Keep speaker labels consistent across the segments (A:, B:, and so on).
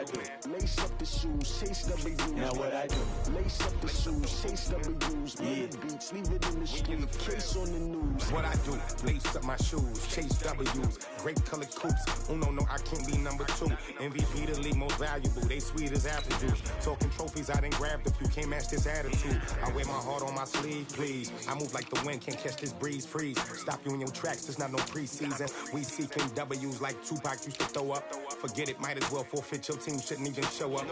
A: I do?
B: Lace up the shoes, chase W's.
A: Now what I do?
B: Lace up the shoes, chase W's. Yeah. Beats, leave it in the street, case on the news.
C: What I do? Lace up my shoes, chase W's. Great colored coops. Uno, no, I can't be number 2. MVP the league most valuable. They sweet as apple juice. Talking trophies, I done grabbed a few. Can't match this attitude. I wear my heart on my sleeve, please. I move like the wind, can't catch this breeze. Freeze. Stop you in your tracks. There's not no preseason. We seeking W's like Tupac used to throw up. Forget it, might as well forfeit. Your team shouldn't even show up.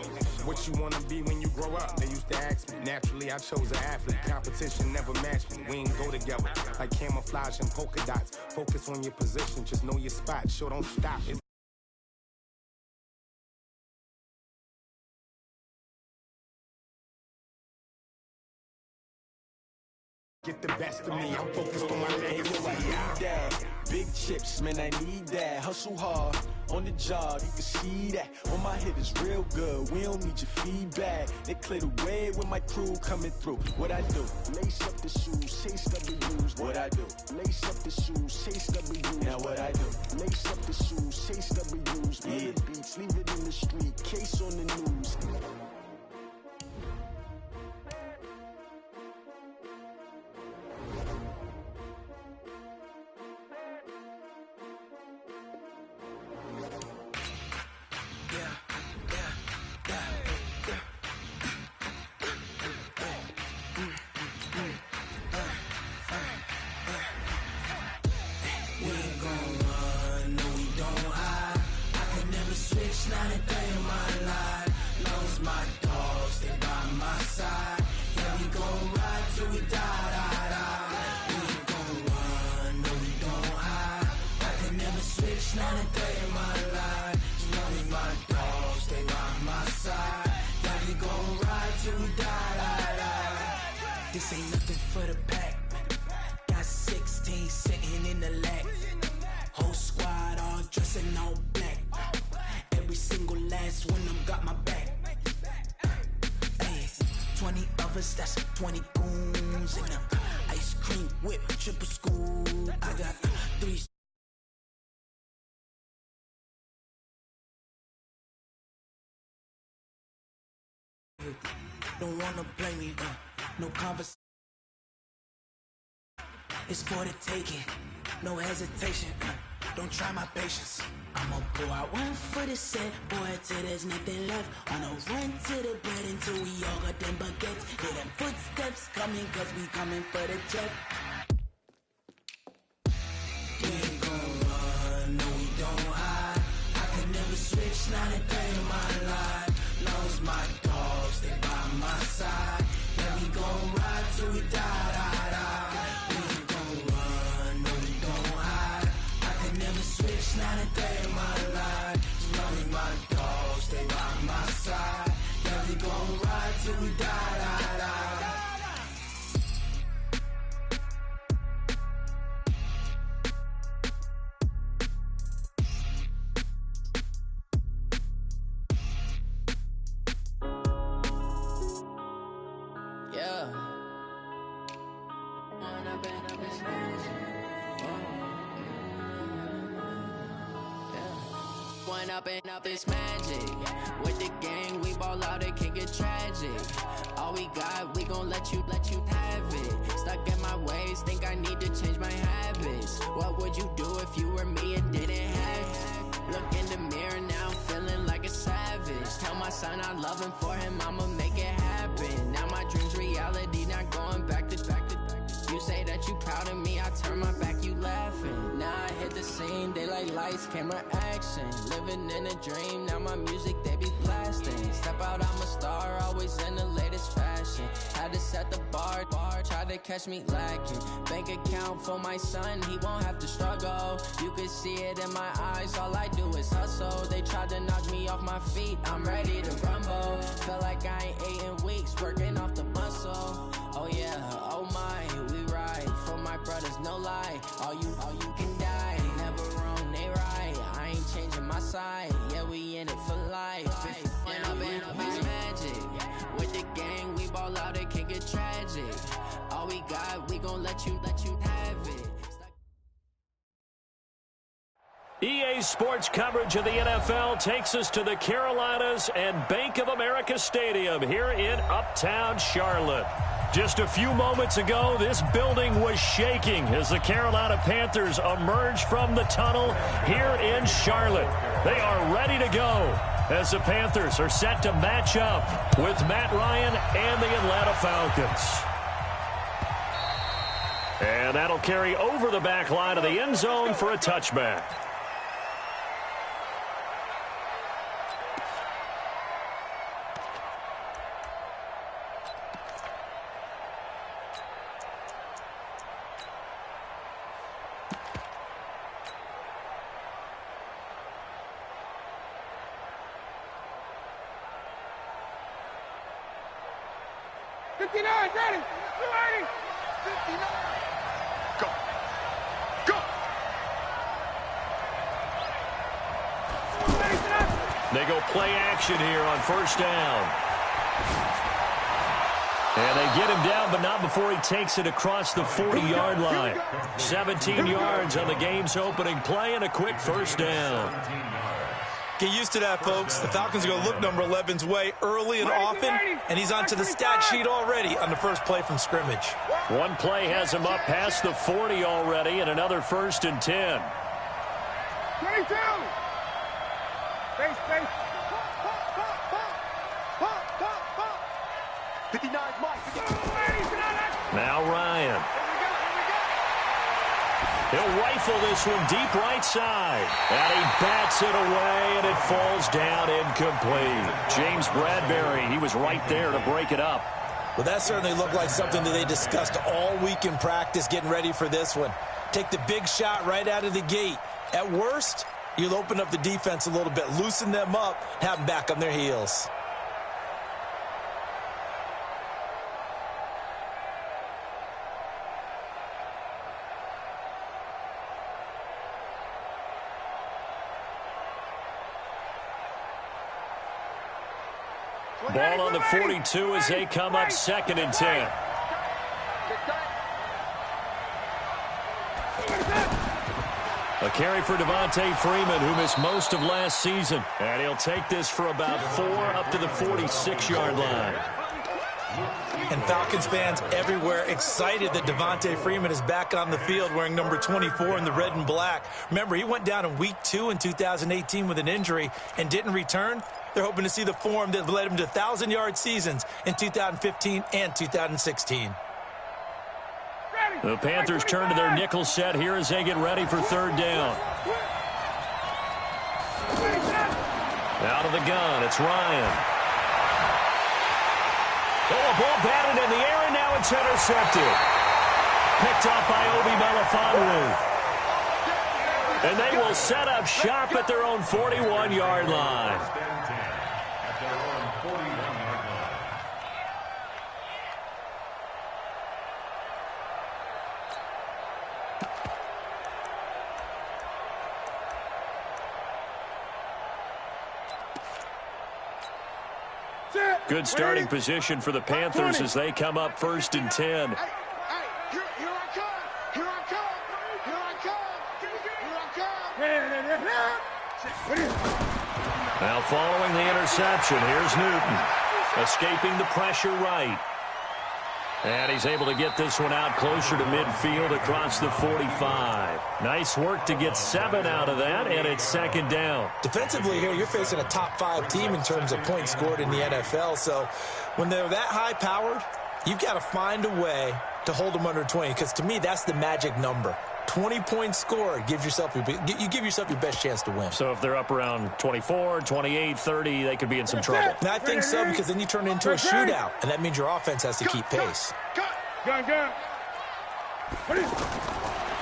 C: What you wanna be when you grow up? They used to ask me. Naturally, I chose an athlete. Competition never matched me. We ain't go together like camouflage and polka dots. Focus on your position, just know your spot. Sure, don't stop it. Get the best of me, I'm focused on my legacy.
A: I need that. Big chips, man, I need that. Hustle hard on the job, you can see that. On my hit is real good, we don't need your feedback. They clear the way with my crew coming through. What I do?
B: Lace up the shoes, chase W's.
A: What I do?
B: Lace up the shoes, chase W's.
A: Now what I do?
B: Lace up the shoes, chase W's.
A: Yeah.
B: Beats, leave it in the street, case on the news.
D: This ain't nothing for the pack. Got 16 sitting in the lag. Whole squad all dressing all black. Every single last one of them got my back. Hey, 20 of us, that's 20 goons in them. Ice cream whip, triple scoop. I got 3. Don't wanna blame me, no conversation. It's for the taking, no hesitation. Don't try my patience. I'ma pour out one for the set, boy, till there's nothing left. On a run to the bread until we all got them baguettes. Hear them footsteps coming, cause we coming for the check. We ain't gon' run, no we don't hide. I could never switch, not a day in my life. Long as my dogs, they by my side. Yeah, we gon' ride till we die, die, die. We ain't gon' run, no we don't hide. I could never switch, not a day in my life. As long as my dogs, they by my side. Yeah, we gon' ride till we die, die, die.
E: Up this magic. With the gang, we ball out, it can get tragic. All we got, we gon' let you have it. Stuck in my ways, think I need to change my habits. What would you do if you were me and didn't have it? Look in the mirror now, feeling like a savage. Tell my son I love him, for him I'ma make it happen. Now my dream's reality, not going back to. You say that you proud of me, I turn my back, you laughing. Now I hit the scene, they like lights, camera, action. Living in a dream, now my music, they be blasting. Step out, I'm a star, always in the latest fashion. Had to set the bar, try to catch me lacking. Bank account for my son, he won't have to struggle. You can see it in my eyes, all I do is hustle. They tried to knock me off my feet, I'm ready to rumble. Feel like I ain't ate in weeks, working off the muscle. Oh yeah, oh my, we ride for my brothers, no lie. All you can die, never wrong, they right. I ain't changing my side, yeah, we in it for life. When up and up is magic. With the gang, we ball out, it can get tragic. All we got, we gon' let you have it.
F: EA Sports coverage of the NFL takes us to the Carolinas and Bank of America Stadium here in Uptown Charlotte. Just a few moments ago, this building was shaking as the Carolina Panthers emerged from the tunnel here in Charlotte. They are ready to go as the Panthers are set to match up with Matt Ryan and the Atlanta Falcons. And that'll carry over the back line of the end zone for a touchback. They go play action here on first down. And they get him down, but not before he takes it across the 40-yard line. 17 yards on the game's opening play and a quick first down.
G: Get used to that, folks. The Falcons are going to look number 11's way early and often, and he's onto the stat sheet already on the first play from scrimmage.
F: One play has him up past the 40 already, and another 1st and 10.
H: 22. Space. 59, Mike.
F: Now Ryan. He'll rifle this one deep right side. And he bats it away, and it falls down incomplete. James Bradbury, he was right there to break it up.
G: Well, that certainly looked like something that they discussed all week in practice getting ready for this one. Take the big shot right out of the gate. At worst, you'll open up the defense a little bit, loosen them up, have them back on their heels.
F: Ball on the 42 as they come up 2nd and 10. A carry for Devontae Freeman, who missed most of last season. And he'll take this for about 4 up to the 46-yard line.
G: And Falcons fans everywhere excited that Devontae Freeman is back on the field wearing number 24 in the red and black. Remember, he went down in week 2 in 2018 with an injury and didn't return. They're hoping to see the form that led him to 1,000-yard seasons in 2015 and 2016.
F: The Panthers turn to their nickel set here as they get ready for 3rd down. Out of the gun, it's Ryan. Oh, a ball batted in the air, and now it's intercepted. Picked off by Obi Melifonwu. And they will set up shop at their own 41-yard line. Good starting position for the Panthers as they come up 1st and 10. Now following the interception, here's Newton. Escaping the pressure right. And he's able to get this one out closer to midfield across the 45. Nice work to get 7 out of that, and it's 2nd down.
G: Defensively here, you're facing a top-5 team in terms of points scored in the NFL. So when they're that high-powered, you've got to find a way to hold them under 20, because to me, that's the magic number. 20 points scored, you give yourself your best chance to win.
F: So if they're up around 24, 28, 30, they could be in some trouble.
G: And I think so, because then you turn it into a shootout, and that means your offense has to keep pace.
H: Gun.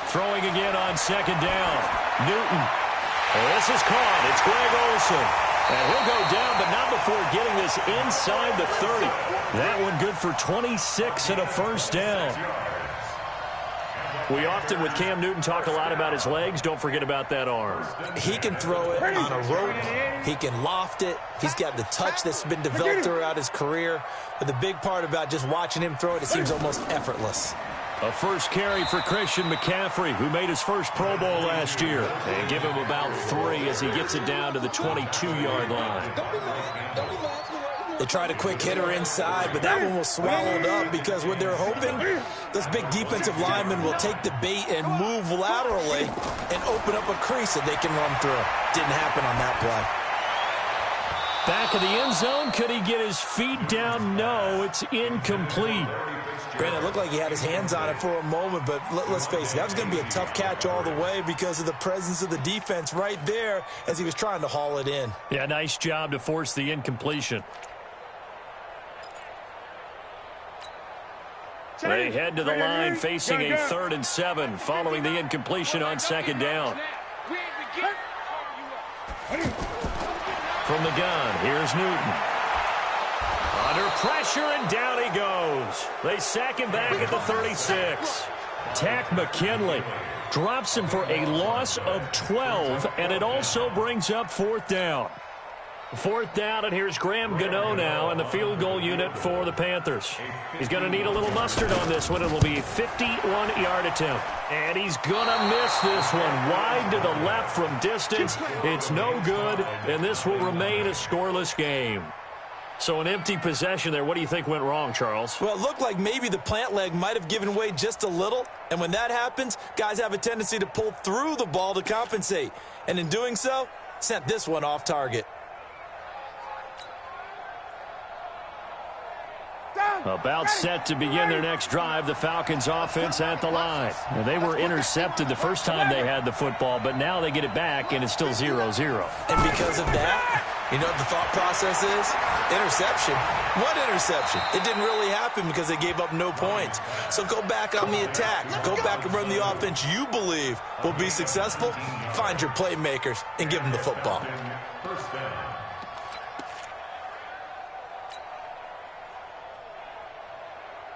F: Throwing again on 2nd down. Newton. This is caught. It's Greg Olsen. And he'll go down, but not before getting this inside the 30. That one good for 26 and a 1st down. We often, with Cam Newton, talk a lot about his legs. Don't forget about that arm.
G: He can throw it on a rope. He can loft it. He's got the touch that's been developed throughout his career. But the big part about just watching him throw it, it seems almost effortless.
F: A first carry for Christian McCaffrey, who made his first Pro Bowl last year. And give him about 3 as he gets it down to the 22-yard line.
G: They tried a quick hitter inside, but that one was swallowed up because what they're hoping, this big defensive lineman will take the bait and move laterally and open up a crease that they can run through. Didn't happen on that play.
F: Back of the end zone. Could he get his feet down? No, it's incomplete.
G: Granted, it looked like he had his hands on it for a moment, but let's face it, that was going to be a tough catch all the way because of the presence of the defense right there as he was trying to haul it in.
F: Yeah, nice job to force the incompletion. They head to the line facing a 3rd and 7 following the incompletion on 2nd down. From the gun, here's Newton. Under pressure, and down he goes. They sack him back at the 36. Tack McKinley drops him for a loss of 12, and it also brings up 4th down. 4th down, and here's Graham Gano now in the field goal unit for the Panthers. He's going to need a little mustard on this one. It will be a 51-yard attempt. And he's going to miss this one. Wide to the left from distance. It's no good, and this will remain a scoreless game. So an empty possession there. What do you think went wrong, Charles?
G: Well, it looked like maybe the plant leg might have given way just a little. And when that happens, guys have a tendency to pull through the ball to compensate. And in doing so, sent this one off target.
F: About set to begin their next drive, the Falcons offense at the line. And they were intercepted the first time they had the football, but now they get it back, and it's still 0-0.
G: And because of that, you know what the thought process is? Interception. What interception? It didn't really happen because they gave up no points. So go back on the attack. Go back and run the offense you believe will be successful. Find your playmakers and give them the football.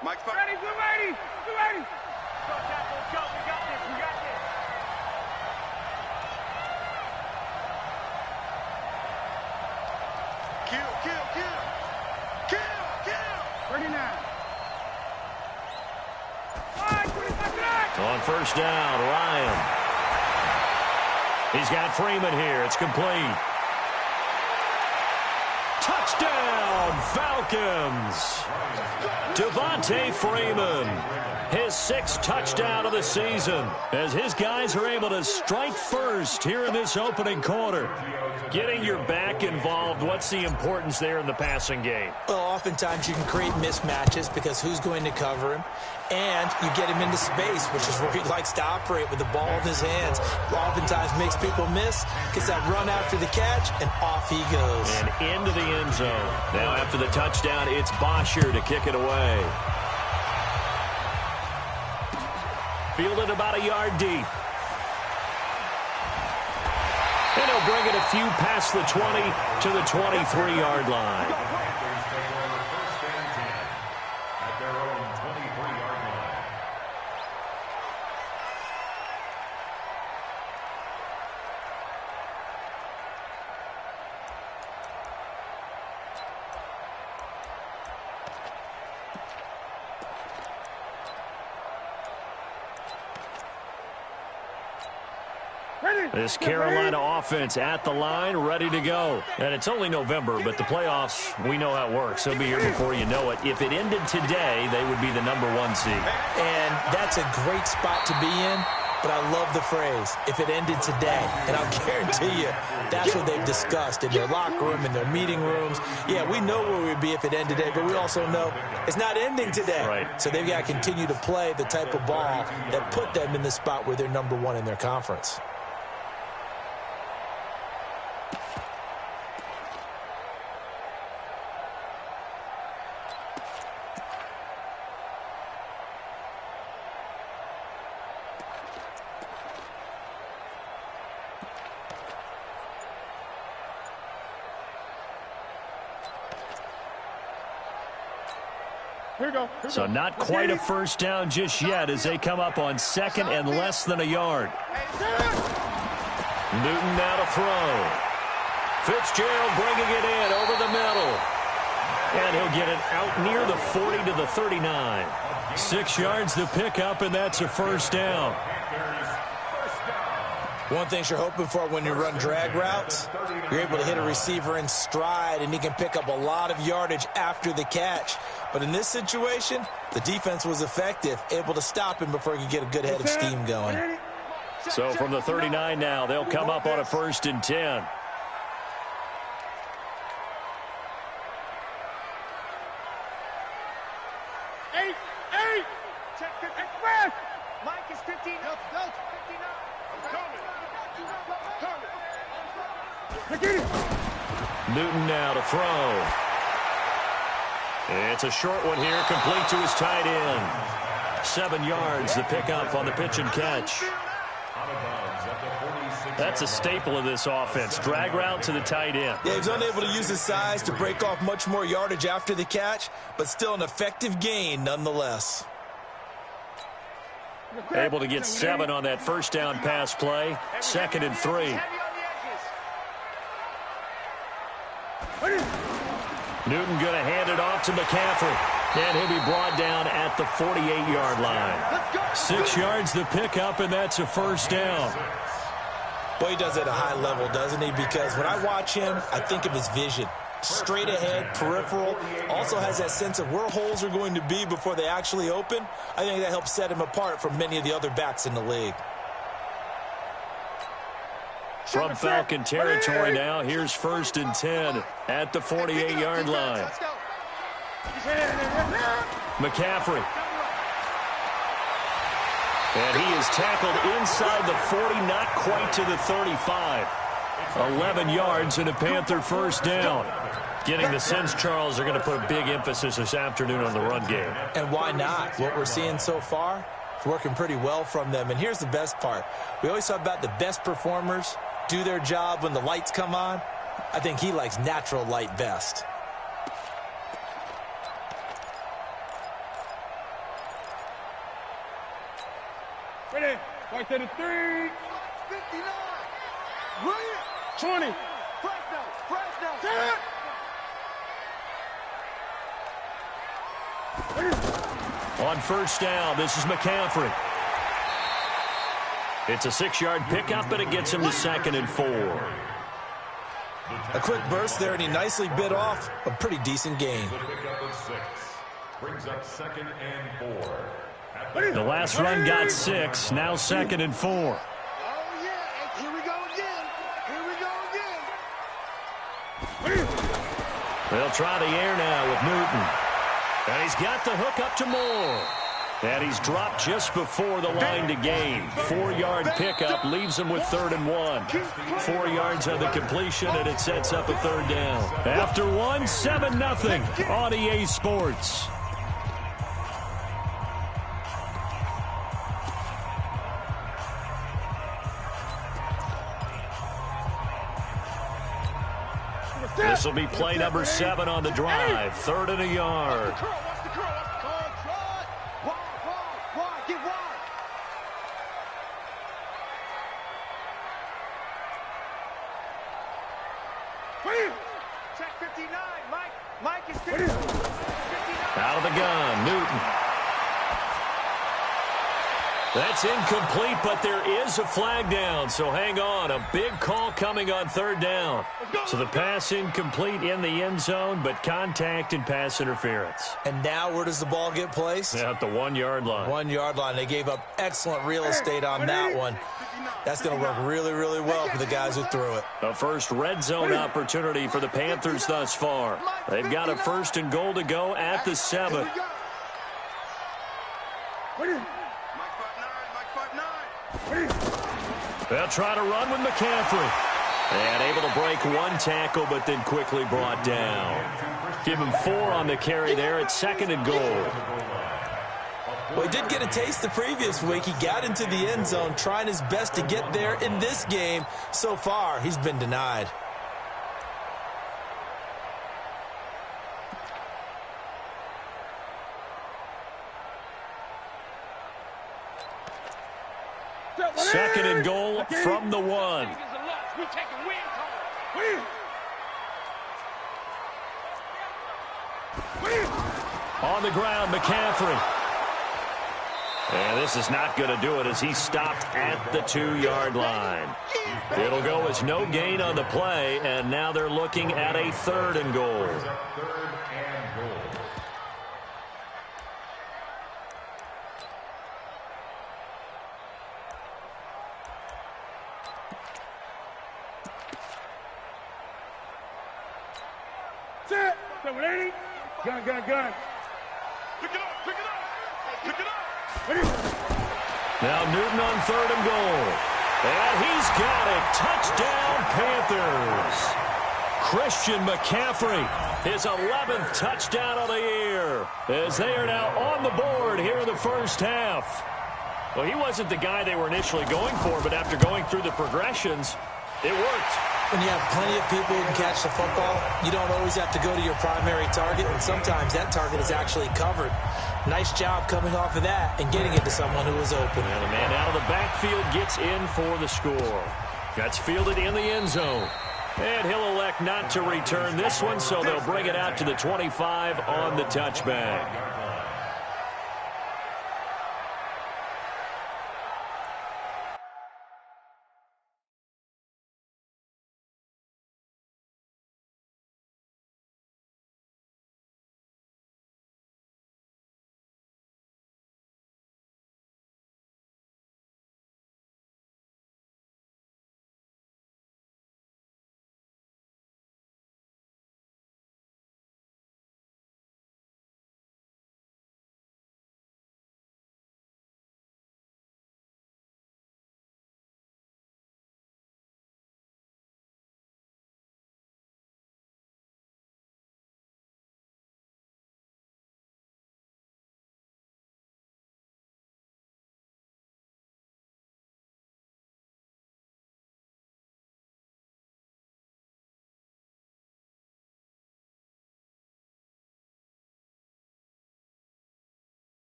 H: Mike's ready, we're ready, we're ready. Go, Tackle, go, we got this, we got this. Kill, kill, kill. Kill, kill. 39.
F: On 1st down, Ryan. He's got Freeman here. It's complete. Touchdown, Falcons. Devontae Freeman, his 6th touchdown of the season, as his guys are able to strike first here in this opening quarter. Getting your back involved, what's the importance there in the passing game?
G: Well, oftentimes you can create mismatches because who's going to cover him? And you get him into space, which is where he likes to operate with the ball in his hands. Oftentimes makes people miss, gets that run after the catch, and off he goes.
F: And into the end zone. Now after the touchdown, it's Bosher to kick it away. Fielded about a yard deep. And he'll bring it a few past the 20 to the 23-yard line. This Carolina offense at the line, ready to go. And it's only November, but the playoffs, we know how it works. They'll be here before you know it. If it ended today, they would be the #1 seed.
G: And that's a great spot to be in, but I love the phrase, if it ended today. And I'll guarantee you, that's what they've discussed in their locker room, in their meeting rooms. Yeah, we know where we'd be if it ended today, but we also know it's not ending today.
F: Right.
G: So they've got to continue to play the type of ball that put them in the spot where they're #1 in their conference. So not quite a first down just yet as they come up on 2nd and less than a yard. Newton now to throw. Fitzgerald bringing it in over the middle. And he'll get it out near the 40 to the 39.
F: 6 yards the pickup, and that's a first down.
G: One thing you're hoping for when you run drag routes, you're able to hit a receiver in stride, and he can pick up a lot of yardage after the catch. But in this situation, the defense was effective, able to stop him before he could get a good head of steam going.
F: So from the 39 now, they'll come up on a 1st and 10.
H: Eight. Check 50. Express. Mike is 15. Go. 59.
F: Newton now to throw. It's a short one here, complete to his tight end. 7 yards, the pickup on the pitch and catch. That's a staple of this offense. Drag route to the tight end.
G: Yeah, he's unable to use his size to break off much more yardage after the catch, but still an effective gain nonetheless.
F: Able to get 7 on that first down pass play. 2nd and 3. Newton going to hand it off to McCaffrey. And he'll be brought down at the 48-yard line. 6 yards the pickup, and that's a first down.
G: Well, he does it at a high level, doesn't he? Because when I watch him, I think of his vision. Straight ahead, peripheral, also has that sense of where holes are going to be before they actually open. I think that helps set him apart from many of the other backs in the league.
F: From Falcon territory now, here's 1st and 10 at the 48-yard line. McCaffrey. And he is tackled inside the 40, not quite to the 35. 11 yards and a Panther first down. Getting the sense, Charles, they're going to put a big emphasis this afternoon on the run game.
G: And why not? What we're seeing so far, it's working pretty well from them. And here's the best part. We always talk about the best performers do their job when the lights come on. I think he likes natural light best.
H: Ready? Right to the 3. 59. 20. Fresno.
F: On first down, this is McCaffrey. It's a 6-yard pickup, but it gets him to 2nd and 4.
G: A quick burst there, and he nicely bit off a pretty decent gain.
I: Brings up 2nd and 4.
F: The last run got 6, now 2nd and 4.
H: Oh, yeah. Here we go again.
F: They'll try the air now with Newton. And he's got the hook up to Moore. And he's dropped just before the line to gain. 4-yard pickup leaves him with 3rd and 1. 4 yards on the completion, and it sets up a 3rd down. After 1, 7-0 on EA Sports. This will be play number 7 on the drive. 3rd and a yard.
H: Check 59. Mike is 59.
F: Out of the gun, Newton. That's incomplete, but there is a flag down, so hang on. A big call coming on 3rd down. So the pass incomplete in the end zone, but contact and pass interference.
G: And now where does the ball get placed?
F: At the 1-yard line.
G: 1-yard line. They gave up excellent real estate on that one. That's going to work really, really well for the guys who threw it.
F: The first red zone opportunity for the Panthers thus far. They've got a 1st and goal to go at the 7. They'll try to run with McCaffrey. And able to break 1 tackle, but then quickly brought down. Give him 4 on the carry there at 2nd and goal.
G: Well, he did get a taste the previous week. He got into the end zone, trying his best to get there in this game. So far, he's been denied.
F: Second and goal from the 1. On the ground, McCaffrey. And this is not going to do it as he stopped at the 2-yard line. It'll go as no gain on the play, and now they're looking at a 3rd and goal.
H: Set. 780. Gun. Pick it up.
F: Now Newton on 3rd and goal. And he's got it. Touchdown, Panthers. Christian McCaffrey, his 11th touchdown of the year, as they are now on the board here in the first half. Well, he wasn't the guy they were initially going for, but after going through the progressions, it worked.
G: When you have plenty of people who can catch the football, you don't always have to go to your primary target, and sometimes that target is actually covered. Nice job coming off of that and getting it to someone who was open.
F: And the man out of the backfield gets in for the score. That's fielded in the end zone. And he'll elect not to return this one, so they'll bring it out to the 25 on the touchback.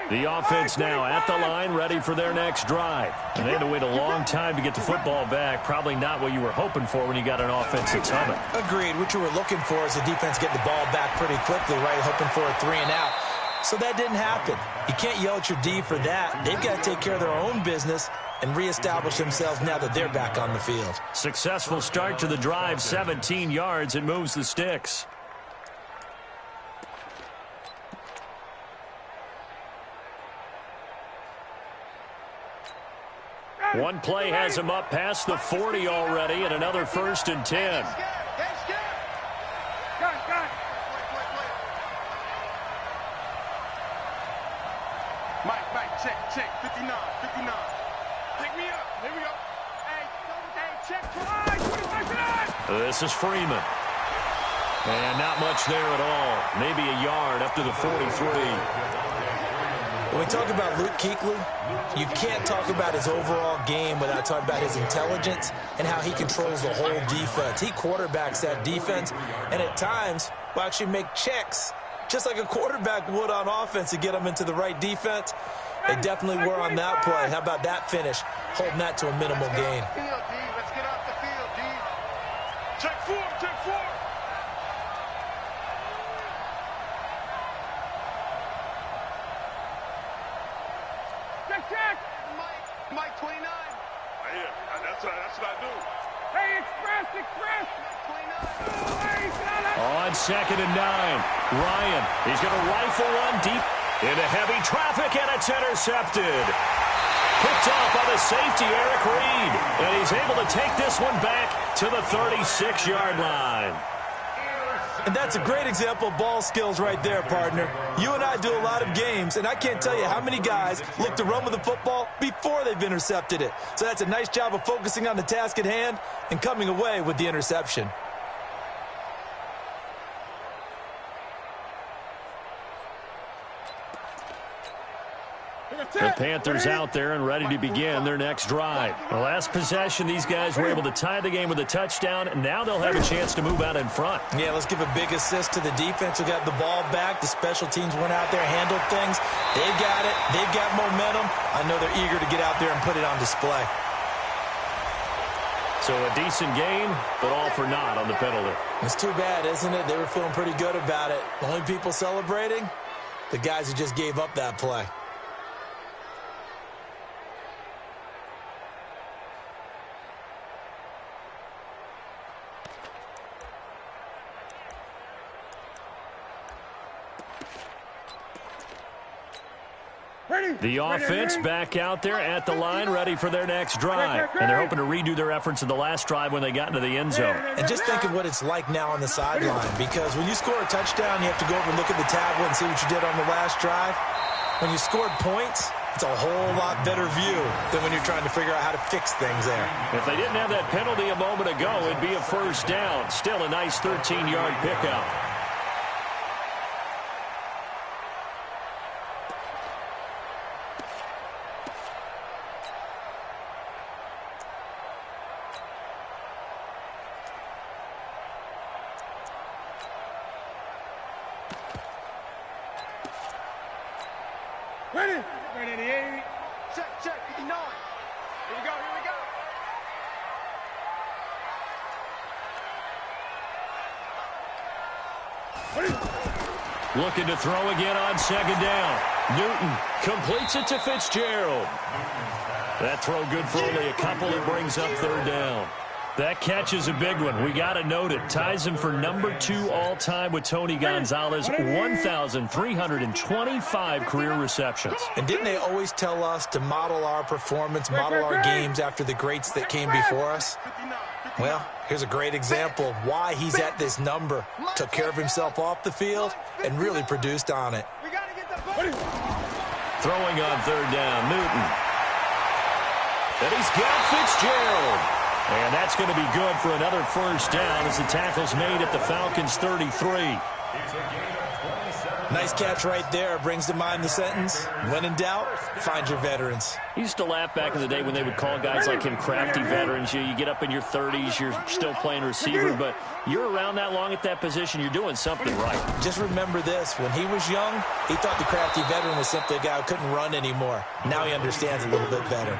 F: The offense now at the line, ready for their next drive. And they had to wait a long time to get the football back. Probably not what you were hoping for when you got an offense that's humming.
G: Agreed. What you were looking for is the defense getting the ball back pretty quickly, right? Hoping for a 3 and out. So that didn't happen. You can't yell at your D for that. They've got to take care of their own business and reestablish themselves now that they're back on the field.
F: Successful start to the drive, 17 yards, and moves the sticks. One play has him up past the 40 already, and another 1st and 10.
H: Mike, check, 59. Pick me up. Here we go. Hey, check twice.
F: This is Freeman. And not much there at all. Maybe a yard up to the 43.
G: When we talk about Luke Kuechly, you can't talk about his overall game without talking about his intelligence and how he controls the whole defense. He quarterbacks that defense, and at times will actually make checks, just like a quarterback would on offense, to get them into the right defense. They definitely were on that play. How about that finish? Holding that to a minimal gain.
H: Let's get off the field, D. Check four, check four. Check. Mike 29. Yeah, that's what I do. Hey, express. 29.
F: On 2nd and 9, Ryan, he's going to rifle one deep into heavy traffic, and it's intercepted. Picked off by the safety, Eric Reed, and he's able to take this one back to the 36-yard line.
G: And that's a great example of ball skills right there, partner. You and I do a lot of games, and I can't tell you how many guys look to run with the football before they've intercepted it. So that's a nice job of focusing on the task at hand and coming away with the interception.
F: The Panthers out there and ready to begin their next drive. The last possession, these guys were able to tie the game with a touchdown, and now they'll have a chance to move out in front.
G: Yeah, let's give a big assist to the defense who got the ball back. The special teams went out there, handled things. They've got it. They've got momentum. I know they're eager to get out there and put it on display.
F: So a decent gain, but all for naught on the penalty.
G: It's too bad, isn't it? They were feeling pretty good about it. The only people celebrating, the guys who just gave up that play.
F: The offense back out there at the line, ready for their next drive. And they're hoping to redo their efforts in the last drive when they got into the end zone.
G: And just think of what it's like now on the sideline, because when you score a touchdown, you have to go over and look at the tablet and see what you did on the last drive. When you scored points, it's a whole lot better view than when you're trying to figure out how to fix things there.
F: If they didn't have that penalty a moment ago, it'd be a first down. Still a nice 13-yard pickup.
H: Ready, 88. Check, 59. Here we go.
F: Looking to throw again on 2nd down. Newton completes it to Fitzgerald. That throw good for only a couple. It brings up 3rd down. That catch is a big one. We got to note it. Ties him for number 2 all-time with Tony Gonzalez, 1,325 career receptions.
G: And didn't they always tell us to model our performance, model our games after the greats that came before us? Well, here's a great example of why he's at this number. Took care of himself off the field and really produced on it.
F: Throwing on 3rd down, Newton. And he's got Fitzgerald. And that's going to be good for another first down as the tackle's made at the Falcons' 33.
G: Nice catch right there. Brings to mind the sentence, when in doubt, find your veterans.
F: He used to laugh back in the day when they would call guys like him crafty veterans. You get up in your 30s, you're still playing receiver, but you're around that long at that position, you're doing something right.
G: Just remember this. When he was young, he thought the crafty veteran was simply a guy who couldn't run anymore. Now he understands a little bit better.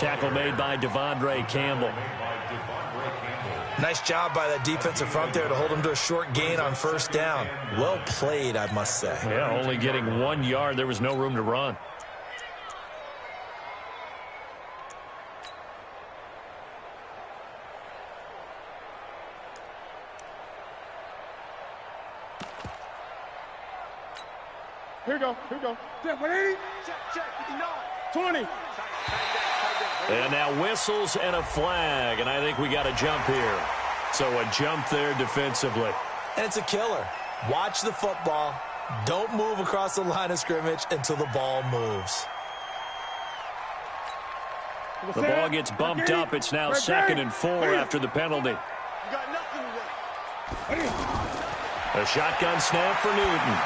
F: Tackle made by Devondre Campbell.
G: Nice job by that defensive front there to hold him to a short gain on 1st down. Well played, I must say.
F: Yeah, only getting 1 yard. There was no room to run.
H: Here we go. 180. Check, 59. 20.
F: And now whistles and a flag, and I think we got a jump here. So a jump there defensively.
G: And it's a killer. Watch the football. Don't move across the line of scrimmage until the ball moves.
F: The ball gets bumped up. It's now 2nd and 4 after the penalty. A shotgun snap for Newton.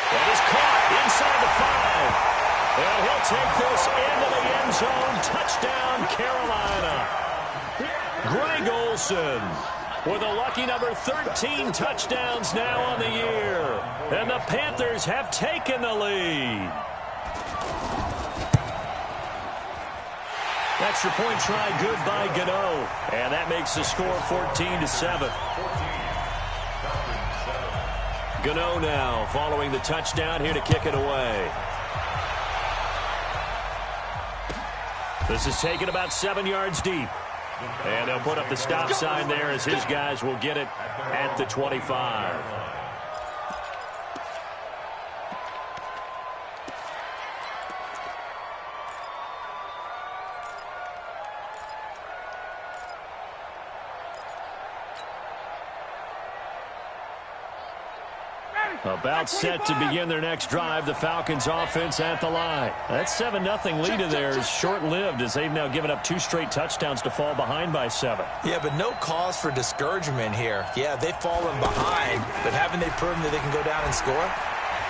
F: That is caught inside the 5. And he'll take this into the end zone. Touchdown, Carolina. Greg Olsen with a lucky number 13 touchdowns now on the year. And the Panthers have taken the lead. extra point try good by Gano. And that makes the score 14-7. Gano now following the touchdown here to kick it away. This is taken about 7 yards deep. And they'll put up the stop sign there as his guys will get it at the 25. About set to begin their next drive. The Falcons offense at the line. That 7-0 lead of theirs is short-lived as they've now given up 2 straight touchdowns to fall behind by 7.
G: Yeah, but no cause for discouragement here. Yeah, they've fallen behind, but haven't they proven that they can go down and score?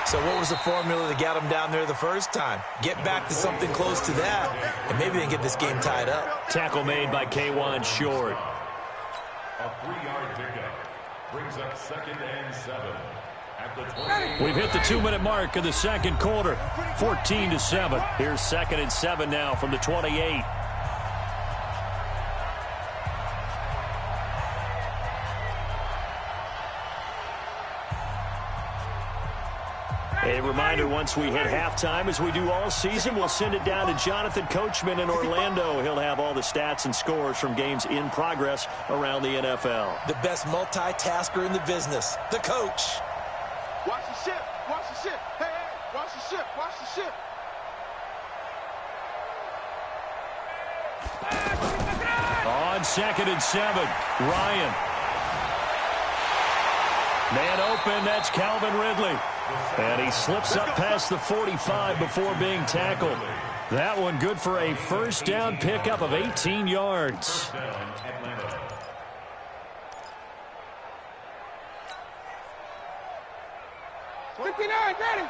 G: So what was the formula that got them down there the first time? Get back to something close to that, and maybe they can get this game tied up.
F: Tackle made by K1 Short.
I: A 3-yard pickup brings up 2nd and 7.
F: We've hit the 2-minute mark of the second quarter. 14-7. Here's 2nd and 7 now from the 28. A reminder, once we hit halftime, as we do all season, we'll send it down to Jonathan Coachman in Orlando. He'll have all the stats and scores from games in progress around the NFL.
G: The best multitasker in the business, the coach.
H: Watch the ship. Watch the ship. Hey, hey, watch the ship. Watch the ship.
F: On 2nd and 7, Ryan. Man open, that's Calvin Ridley. And he slips up past the 45 before being tackled. That one good for a first down pickup of 18 yards.
H: 59, ready.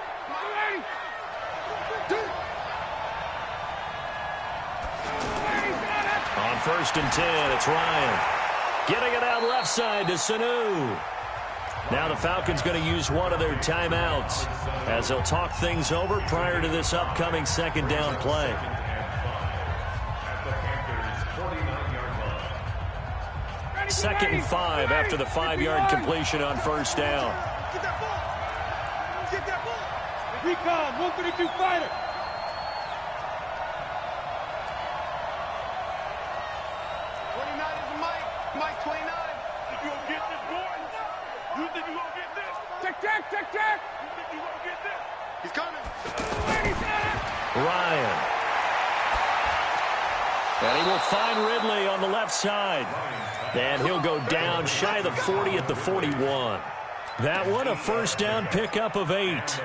F: On 1st and 10, it's Ryan. Getting it out left side to Sanu. Now the Falcons going to use one of their timeouts as they'll talk things over prior to this upcoming 2nd down play. Second and 5 after the 5-yard completion on 1st down.
H: Get that ball. Get that ball. Recon, 132 fighter. Mike 29. Think you gonna get this, boy? You think you gonna get this? Check. You think you gonna get this? He's coming.
F: Ryan. And he will find Ridley on the left side. And he'll go down shy of the 40 at the 41. That one a first down pickup of 8.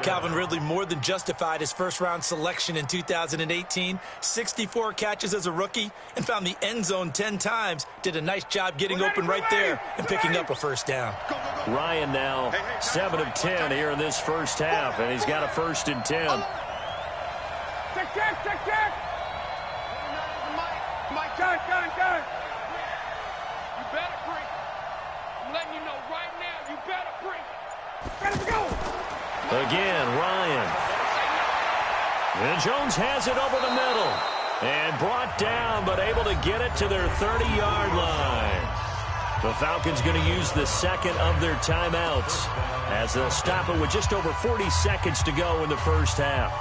G: Calvin Ridley more than justified his first-round selection in 2018. 64 catches as a rookie and found the end zone 10 times. Did a nice job getting open right there and picking up a first down.
F: Ryan now 7 of 10 here in this first half, and he's got a 1st and 10.
H: Check. Mike, gun. You better break. I'm letting you know right now, you better break. Let's go.
F: Again, Ryan. And Jones has it over the middle. And brought down, but able to get it to their 30-yard line. The Falcons going to use the 2nd of their timeouts as they'll stop it with just over 40 seconds to go in the first half.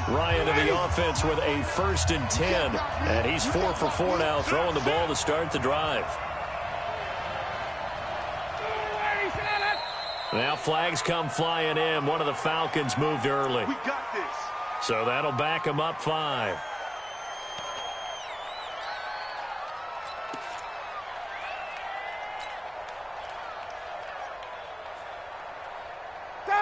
F: Ryan in the offense with a 1st and 10. And he's 4 for 4 now, throwing the ball to start the drive. Now flags come flying in. One of the Falcons moved early.
H: We got this.
F: So that'll back them up 5.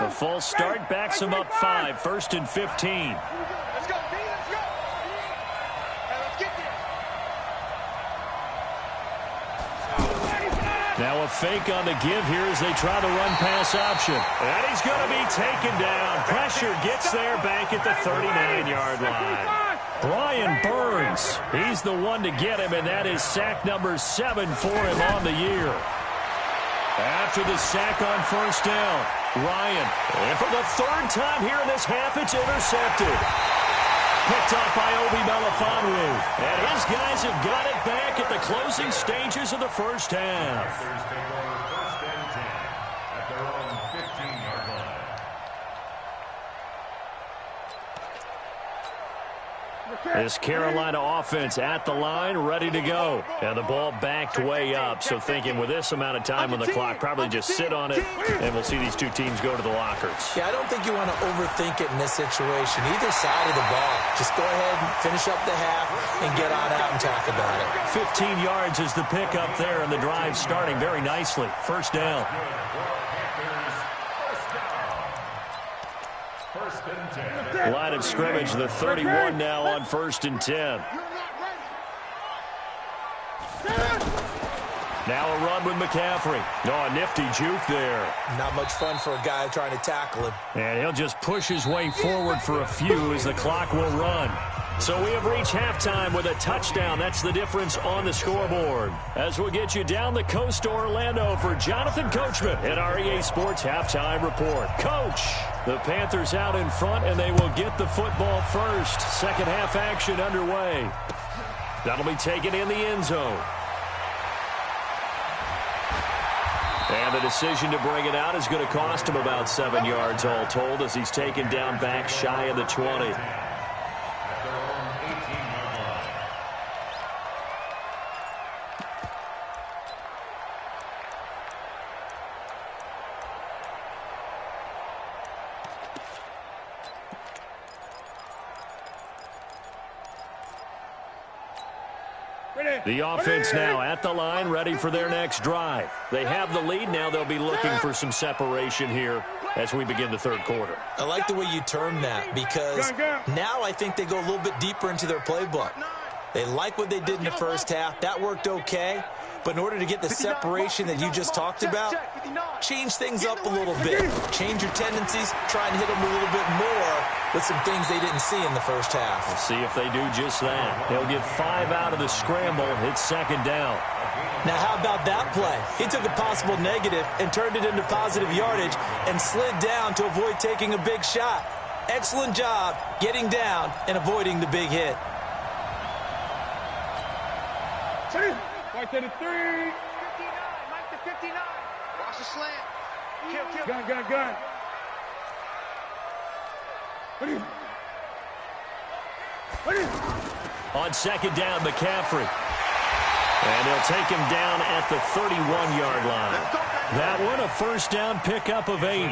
F: The false start backs him up 5. 1st and 15.
H: Let's go, D. Let's go. Hey, let's get there.
F: Now a fake on the give here as they try the run-pass option. And he's going to be taken down. Pressure gets there back at the 39-yard line. Brian Burns, he's the one to get him, and that is sack number 7 for him on the year. After the sack on first down, Ryan. And for the third time here in this half, it's intercepted. Picked up by Obi Melifonwu. And his guys have got it back at the closing stages of the first half.
I: Panthers take over first and 10 at their own 15-yard line.
F: This Carolina offense at the line, ready to go. And the ball backed way up, so thinking with this amount of time on the clock, probably just sit on it, and we'll see these two teams go to the lockers.
G: Yeah, I don't think you want to overthink it in this situation. Either side of the ball. Just go ahead and finish up the half and get on out and talk about it.
F: 15 yards is the pickup there, and the drive starting very nicely. First down.
I: First and 10.
F: Line of scrimmage, the 31 now on first and 10. Now a run with McCaffrey. Oh, a nifty juke there.
G: Not much fun for a guy trying to tackle him.
F: And he'll just push his way forward for a few as the clock will run. So we have reached halftime with a touchdown. That's the difference on the scoreboard. As we'll get you down the coast to Orlando for Jonathan Coachman at our EA Sports Halftime Report. Coach, the Panthers out in front, and they will get the football first. Second half action underway. That'll be taken in the end zone. And the decision to bring it out is going to cost him about 7 yards all told as he's taken down back shy of the 20. The offense now at the line, ready for their next drive. They have the lead. Now they'll be looking for some separation here as we begin the third quarter.
G: I like the way you term that because now I think they go a little bit deeper into their playbook. They like what they did in the first half. That worked okay. But in order to get the separation that you just talked about, change things up a little bit. Change your tendencies. Try and hit them a little bit more with some things they didn't see in the first half.
F: We'll see if they do just that. They'll get 5 out of the scramble. It's second down.
G: Now, how about that play? He took a possible negative and turned it into positive yardage and slid down to avoid taking a big shot. Excellent job getting down and avoiding the big hit.
H: Mike to the 3. 59. Mike to 59. Watch the slant. Kill. Gun.
F: On second down, McCaffrey. And he'll take him down at the 31-yard line. That one, a first down pickup of 8.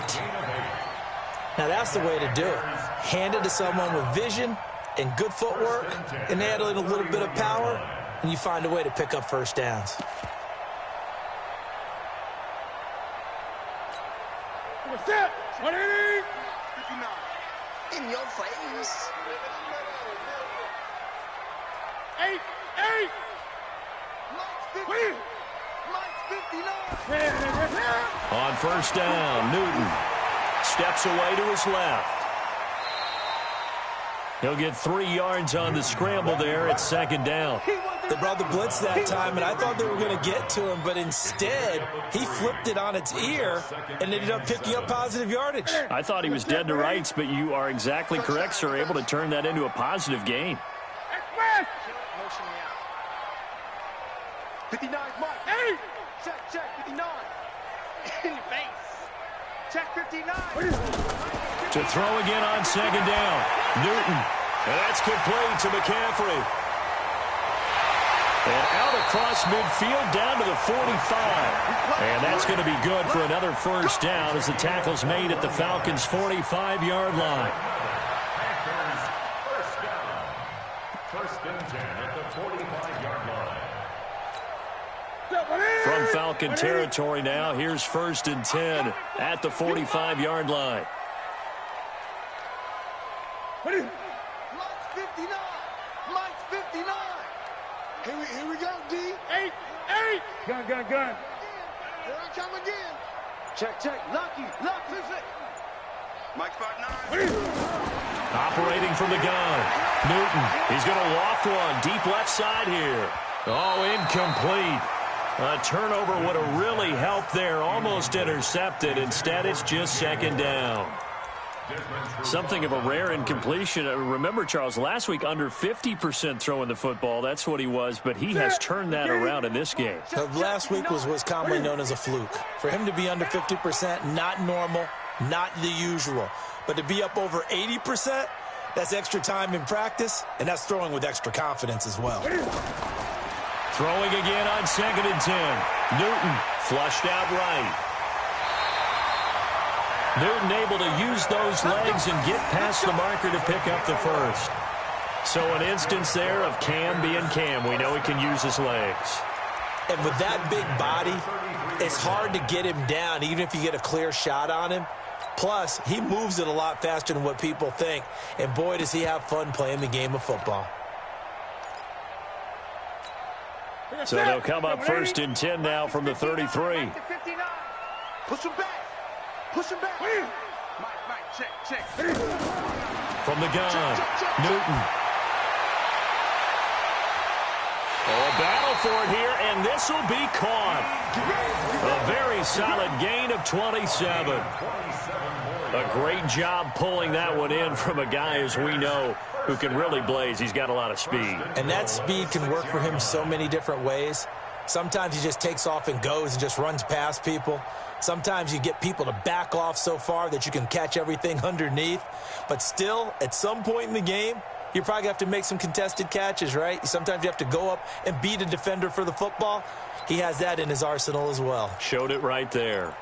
G: Now, that's the way to do it. Hand it to someone with vision and good footwork and add in a little bit of power, and you find a way to pick up first downs.
H: What's up? 20.
B: 59. In your face.
H: 8. Mike 59.
F: On first down, Newton steps away to his left. He'll get 3 yards on the scramble there at second down.
G: They brought the blitz that time, and I thought they were going to get to him, but instead, he flipped it on its ear and ended up picking up positive yardage.
F: I thought he was dead to rights, but you are exactly correct, sir, able to turn that into a positive gain.
H: Express. 59, Mike. 8. Check, 59. In your face. Check 59.
F: To throw again on second down. Newton. And that's complete to McCaffrey. And out across midfield down to the 45. And that's going to be good for another first down as the tackle's made at the Falcons' 45-yard line.
I: First down. First and 10 at the 45-yard line.
F: From Falcon territory now, here's first and 10 at the 45-yard line.
H: Mike's 59. Mike's 59. Here we go, D. 8. Gun. Here I come again. Check. Lucky. Mike's 59.
F: Operating from the gun. Newton. He's going to loft one deep left side here. Oh, incomplete. A turnover would have really helped there. Almost intercepted. Instead, it's just second down. Something of a rare incompletion. Remember, Charles, last week under 50% throwing the football. That's what he was, but he has turned that around in this game.
G: Last week was what's commonly known as a fluke. For him to be under 50%, not normal, not the usual. But to be up over 80%, that's extra time in practice, and that's throwing with extra confidence as well.
F: Throwing again on 2nd and 10. Newton flushed out right. Newton able to use those legs and get past the marker to pick up the first. So an instance there of Cam being Cam. We know he can use his legs.
G: And with that big body, it's hard to get him down, even if you get a clear shot on him. Plus, he moves it a lot faster than what people think. And boy, does he have fun playing the game of football.
F: So they'll come up 1st and 10 now from the 33.
H: Push him back. Push him back. Mike, check.
F: From the gun, Newton. Oh, a battle for it here, and this will be caught. A very solid gain of 27. A great job pulling that one in from a guy, as we know, who can really blaze. He's got a lot of speed.
G: And that speed can work for him so many different ways. Sometimes he just takes off and goes and just runs past people. Sometimes you get people to back off so far that you can catch everything underneath. But still, at some point in the game, you probably have to make some contested catches, right? Sometimes you have to go up and beat a defender for the football. He has that in his arsenal as well.
F: Showed it right there.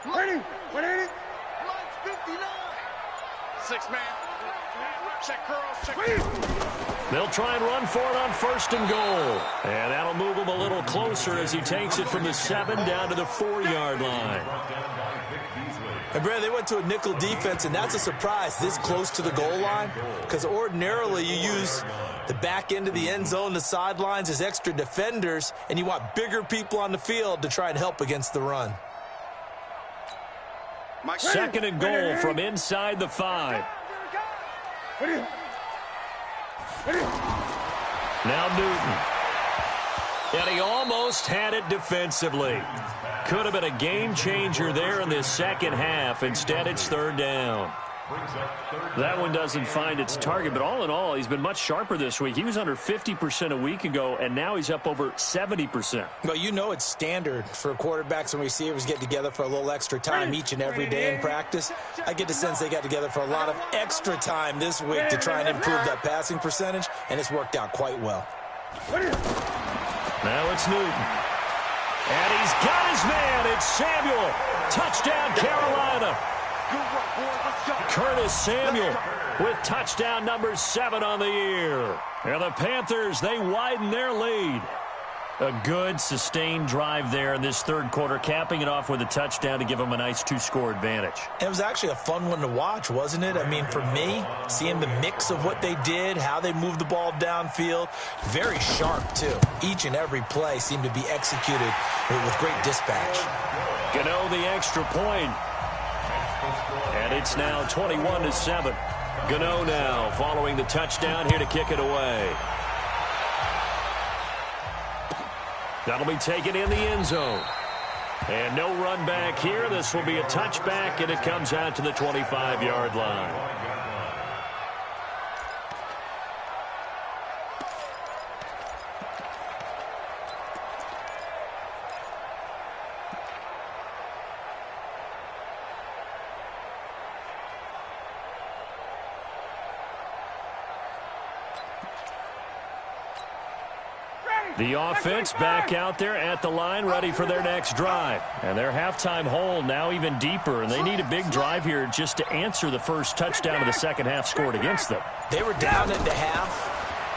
H: Ready? 59. 6 man. Check curls. Check.
F: They'll try and run for it on 1st and goal. And that'll move him a little closer as he takes it from the 7 down to the 4-yard line.
G: And, Brad, they went to a nickel defense, and that's a surprise this close to the goal line, because ordinarily you use the back end of the end zone, the sidelines as extra defenders, and you want bigger people on the field to try and help against the run.
F: 2nd and goal from inside the 5. Now Newton. And he almost had it defensively. Could have been a game changer there in this second half. Instead, it's 3rd down. That one doesn't find its target, but all in all, he's been much sharper this week. He was under 50% a week ago, and now he's up over 70%.
G: Well, you know it's standard for quarterbacks and receivers get together for a little extra time each and every day in practice. I get the sense they got together for a lot of extra time this week to try and improve that passing percentage, and it's worked out quite well.
F: Now it's Newton. And he's got his man. It's Samuel. Touchdown, Carolina. Curtis Samuel with touchdown number 7 on the year. And the Panthers, they widen their lead. A good, sustained drive there in this 3rd quarter, capping it off with a touchdown to give them a nice 2-score advantage.
G: It was actually a fun one to watch, wasn't it? I mean, for me, seeing the mix of what they did, how they moved the ball downfield, very sharp, too. Each and every play seemed to be executed with great dispatch.
F: Gano the extra point. And it's now 21-7. Gano now following the touchdown here to kick it away. That'll be taken in the end zone. And no run back here. This will be a touchback, and it comes out to the 25-yard line. The offense back out there at the line, ready for their next drive. And their halftime hole now even deeper, and they need a big drive here just to answer the first touchdown of the second half scored against them.
G: They were down at the half.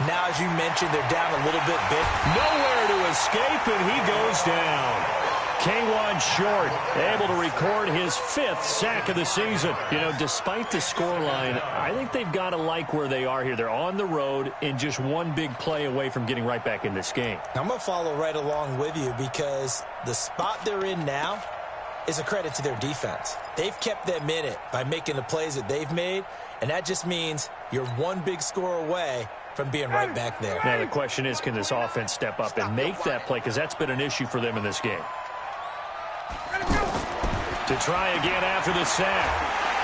G: Now, as you mentioned, they're down a little bit big.
F: Nowhere to escape, and he goes down. K1 Short able to record his 5th sack of the season. You know, despite the scoreline, I think they've got to like where they are here. They're on the road and just one big play away from getting right back in this game.
G: I'm going to follow right along with you because the spot they're in now is a credit to their defense. They've kept them in it by making the plays that they've made, and that just means you're one big score away from being right back there.
F: Now the question is, can this offense step up and make that play? Because that's been an issue for them in this game. To try again after the sack.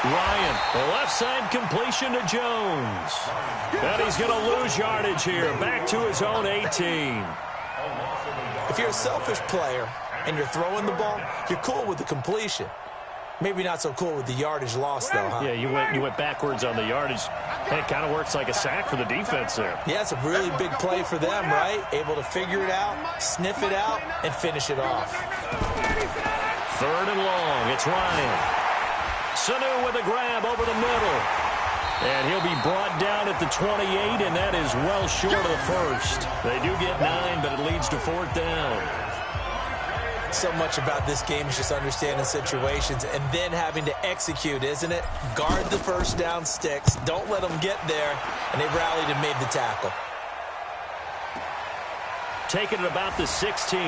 F: Ryan, the left side completion to Jones. And he's going to lose yardage here. Back to his own 18.
G: If you're a selfish player and you're throwing the ball, you're cool with the completion. Maybe not so cool with the yardage loss, though, huh?
F: Yeah, you went backwards on the yardage. Hey, it kind of works like a sack for the defense there.
G: Yeah, it's a really big play for them, right? Able to figure it out, sniff it out, and finish it off.
F: 3rd and long. It's Ryan. Sanu with a grab over the middle. And he'll be brought down at the 28, and that is well short of the first. They do get 9, but it leads to 4th down.
G: So much about this game is just understanding situations and then having to execute, isn't it? Guard the first down sticks. Don't let them get there. And they rallied and made the tackle.
F: Taking it about the 16.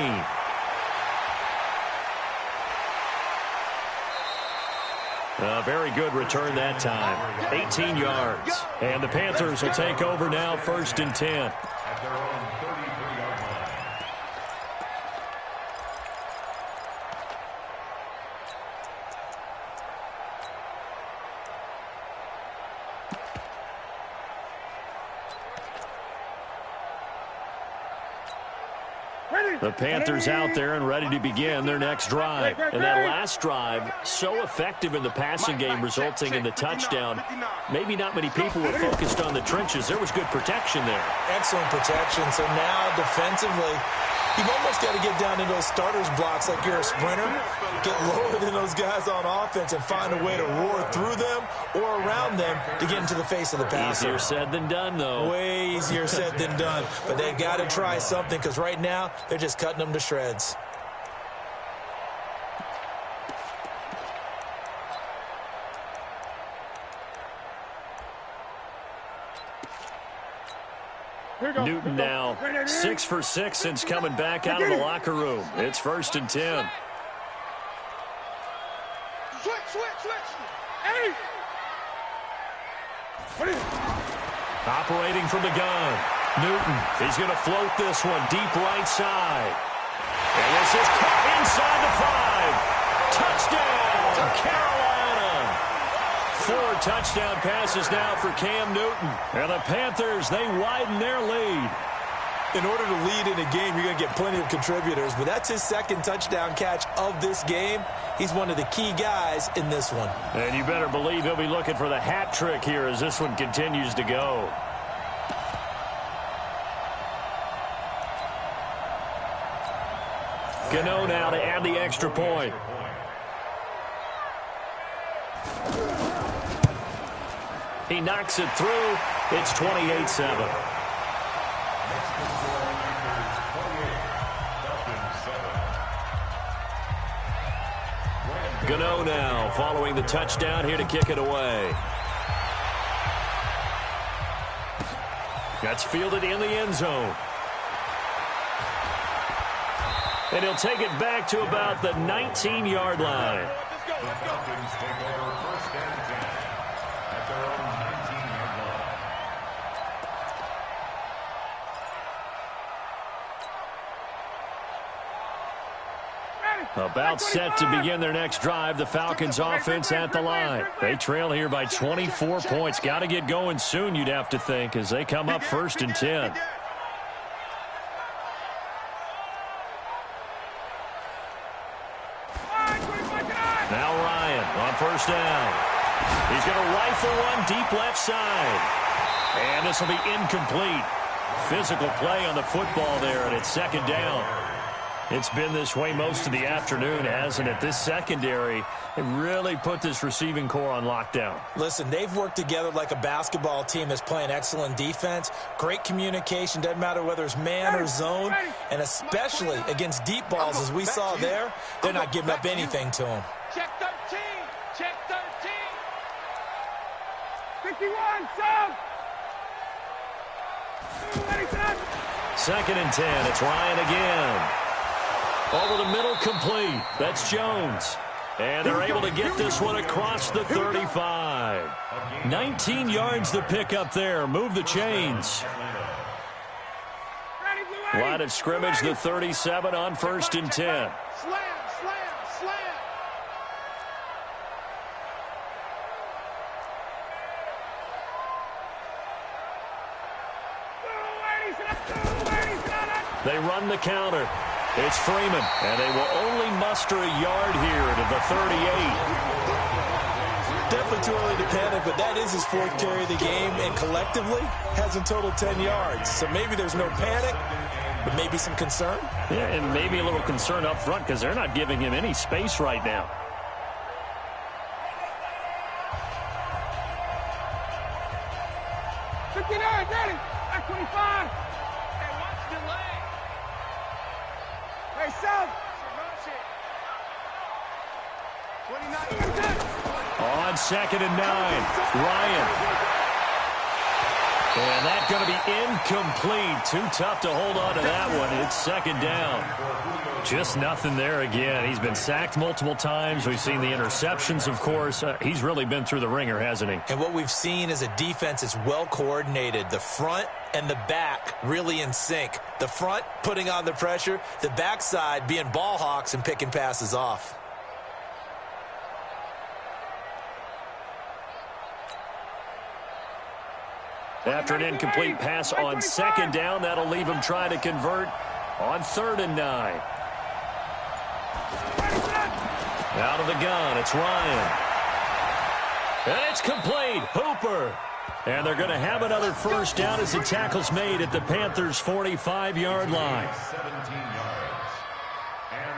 F: A very good return that time. 18 yards. And the Panthers will take over now, 1st and 10.
I: At their own 33-yard line.
F: The Panthers out there and ready to begin their next drive. And that last drive, so effective in the passing game, resulting in the touchdown. Maybe not many people were focused on the trenches. There was good protection there.
G: Excellent protection. So now defensively, you've almost got to get down into those starters blocks like you're a sprinter. Get lower than those guys on offense and find a way to roar through them or around them to get into the face of the passer.
F: Easier said than done, though.
G: Way easier said than done. But they've got to try something because right now they're just cutting them to shreds.
F: Newton now 6 for 6 since coming back out of the locker room. It's 1st and 10. Operating from the gun. Newton, he's going to float this one deep right side. And this is caught inside the 5. Touchdown, Carolina. 4 touchdown passes now for Cam Newton. And the Panthers, they widen their lead.
G: In order to lead in a game, you're going to get plenty of contributors, but that's his 2nd touchdown catch of this game. He's one of the key guys in this one.
F: And you better believe he'll be looking for the hat trick here as this one continues to go. Gano now to add the extra point. He knocks it through. It's 28-7. Gano now following the touchdown here to kick it away. That's fielded in the end zone. And he'll take it back to about the 19-yard line.
I: The Falcons take over 1st and 10 at their own 19-yard line.
F: About set to begin their next drive. The Falcons offense at the line. They trail here by 24 points. Got to get going soon, you'd have to think, as they come up 1st and 10. Now Ryan on 1st down. He's going to rifle one deep left side. And this will be incomplete. Physical play on the football there, and it's 2nd down. It's been this way most of the afternoon, hasn't it? This secondary really put this receiving core on lockdown.
G: Listen, they've worked together like a basketball team that's playing excellent defense. Great communication, doesn't matter whether it's man or zone, and especially against deep balls as we saw there, they're not giving up anything to them.
H: Check 13. Check 13. 51, sub.
F: 2nd and 10. It's Ryan again. Over the middle, complete. That's Jones. And they're able to get this one across the 35. 19 yards to pick up there. Move the chains. Line of scrimmage, the 37 on 1st and 10.
H: Slam, slam, slam.
F: They run the counter. It's Freeman, and they will only muster a yard here to the 38.
G: Definitely too early to panic, but that is his 4th carry of the game, and collectively has in total 10 yards. So maybe there's no panic, but maybe some concern.
F: Yeah, and maybe a little concern up front because they're not giving him any space right now.
H: At 25. Hey, watch the leg. Hey, South. 29.
F: On 2nd and 9, Ryan. And that's going to be incomplete. Too tough to hold on to that one. It's 2nd down. Just nothing there again. He's been sacked multiple times. We've seen the interceptions, of course. He's really been through the ringer, hasn't he?
G: And what we've seen is a defense that's well coordinated. The front and the back really in sync. The front putting on the pressure. The backside being ball hawks and picking passes off.
F: After an incomplete pass on 2nd down, that'll leave him trying to convert on 3rd and 9. Out of the gun, it's Ryan. And it's complete. Hooper. And they're going to have another 1st down as the tackle's made at the Panthers' 45-yard line.